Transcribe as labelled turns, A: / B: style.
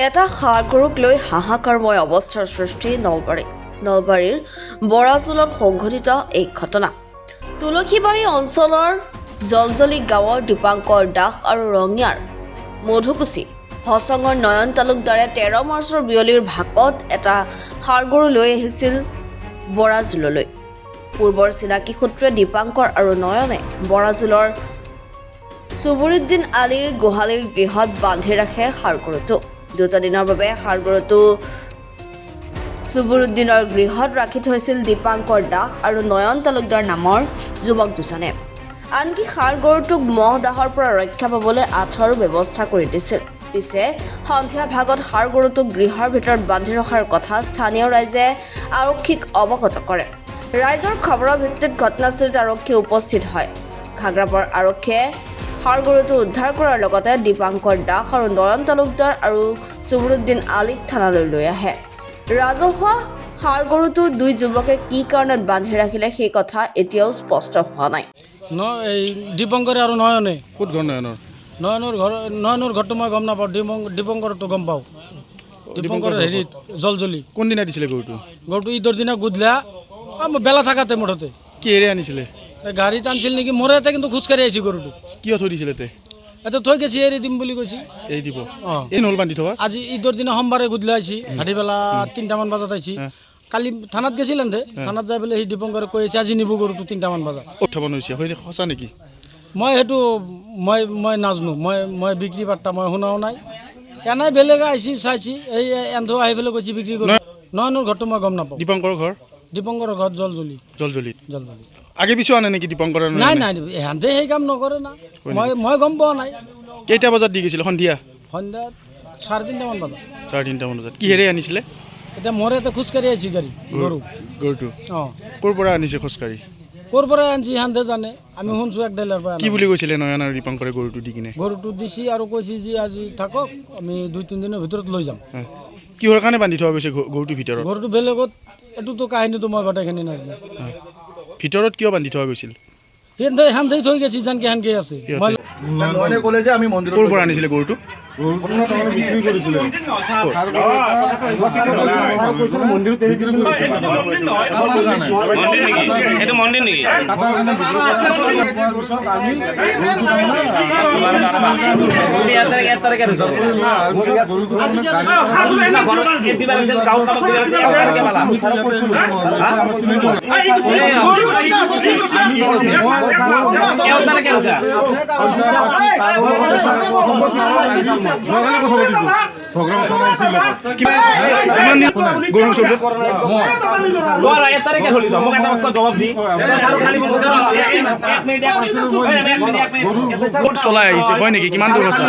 A: এটা ষাঁড় গৰুক লৈ হাহাকাৰময় অৱস্থাৰ সৃষ্টি নলবাৰীৰ বৰাজোলত সংঘটিত এই ঘটনা। তুলসীবাৰী অঞ্চলৰ জলজলি গাঁৱৰ দীপাংকৰ দাস আৰু ৰঙিয়াৰ মধুকুচি হচঙৰ নয়ন তালুকদাৰে 13 মাৰ্চৰ বিয়লিৰ ভাগত এটা ষাঁড় গৰু লৈ আহিছিল বৰাজোললৈ। পূৰ্বৰ চিনাকি সূত্ৰে দীপাংকৰ আৰু নয়নে বৰাজোলৰ চুবুৰুদ্দিন আলীৰ গোহালিৰ গৃহত বান্ধি ৰাখে ষাঁড় গৰুটো। 2 দিনৰ বাবে ষাঁড় গৰুটো চুবুৰুদ্দিনৰ গৃহত ৰাখি থৈছিল দীপাংকৰ দাস আৰু নয়ন তালুকদাৰ নামৰ যুৱক দুজনে। আনকি ষাঁড় গৰুটোক মহ দাহৰ পৰা ৰক্ষা পাবলৈ আঁঠুৰো ব্যৱস্থা কৰি দিছিল। পিছে সন্ধিয়া ভাগত ষাঁড় গৰুটোক গৃহৰ ভিতৰত বান্ধি ৰখাৰ কথা স্থানীয় ৰাইজে আৰক্ষীক অৱগত কৰে। ৰাইজৰ খবৰৰ ভিত্তিত ঘটনাস্থলীত আৰক্ষী উপস্থিত হয়। ঘাগ্ৰাপাৰ আৰক্ষীয়ে ষাঁড় গৰুটো উদ্ধাৰ কৰাৰ লগতে দীপাংকৰ দাস আৰু নয়ন তালুকদাৰ আৰু চুবুৰুদ্দিন আলীক থানালৈ লৈ আহে। ৰাজহুৱা ষাঁড় গৰুটো দুই যুৱকে কি কাৰণত বান্ধি ৰাখিলে সেই কথা এতিয়াও স্পষ্ট হোৱা নাই।
B: এই দীপংকৰে আৰু নয়নে
C: ক'ত ঘৰ
B: নয়নৰ ঘৰটো মই গম নাপাওঁ, দীপংকৰটো গম পাওঁ। দীপংকৰ হেৰিত জলজলি।
C: কোনদিনা দিছিলে
B: গৰুটো ঈদৰ দিনা গুদলা বেলা থাকাতে মুঠতে
C: কিহেৰে আনিছিলে?
B: গাড়ীত আনিছিল নেকি, মোৰ ইয়াতে কিন্তু খোজকাঢ়ি আহিছে গৰুটো।
C: কিয় থৈ দিছিলে
B: এটা থৈ গেছি এৰি দিম বুলি কৈছে।
C: এৰি দিব
B: অঁ,
C: এই নল বান্ধি থকা
B: আজি ঈদৰ দিনা সোমবাৰে গুদলা আহিছে, ভাটিবেলা 3টামান বজাত আহিছে। কালি থানাত গেছিল এনে থানাত যাই পেলাই সেই দীপংকৰে কৈ আছে আজি নিব গৰুটো 3টামান বজাত।
C: উঠাব নোৱাৰিছে হয় সঁচা নেকি?
B: মই সেইটো মই নাজানো, মই বিক্ৰী বাৰ্তা মই শুনাও নাই। এনেই বেলেগে আহিছে চাইছে, এই এন্ধ আহি পেলাই কৈছে বিক্ৰী কৰি। নয়নৰ ঘৰটো মই গম নাপাওঁ।
C: দীপংকৰৰ
B: ঘৰত জলজলি।
C: আগে পিছু আনে নেকি দীপংকৰ?
B: নাই এহেঁতে সেই কাম নকৰে না, মই গম পোৱা নাই।
C: কেইটা বজাত দি গৈছিলে? সন্ধিয়া
B: 3:30মান বজাত।
C: 3:30 বজাত কিহেৰে আনিছিলে?
B: এতিয়া মোৰ ইয়াতে খোজকাঢ়ি আহিছে
C: গৰুটো
B: অঁ।
C: ক'ৰ পৰা আনিছে খোজকাঢ়ি?
B: ক'ৰ পৰা আনিছে সিহঁতে জানে, আমি শুনছোঁ এক ডাইলাৰ পৰা।
C: কি বুলি কৈছিলে নয়ন আৰু দীপংকৰে গৰুটো দি কিনে?
B: গৰুটো দিছে আৰু কৈছে যে আজি থাকক, আমি 2-3 দিনৰ ভিতৰত লৈ যাম।
C: কিহৰ কাৰণে বান্ধি থোৱা গৈছে গৰুটোৰ ভিতৰত?
B: গৰুটো বেলেগত, এইটোতো কাহিনীটো মই গোটেইখিনি নাজানো।
C: ভিতৰত কিয় বান্ধি থোৱা গৈছিল?
B: সিহঁতে থৈ গেছি যেনকে সেনকে আছে।
C: ক'ৰ পৰা আনিছিলে গৰুটো?
D: বিক্ৰী কৰিছিলে
E: এইটো মন্দিৰ নেকি?
C: চলাই আহিছে হয় নেকি? কিমান দূৰ আছে?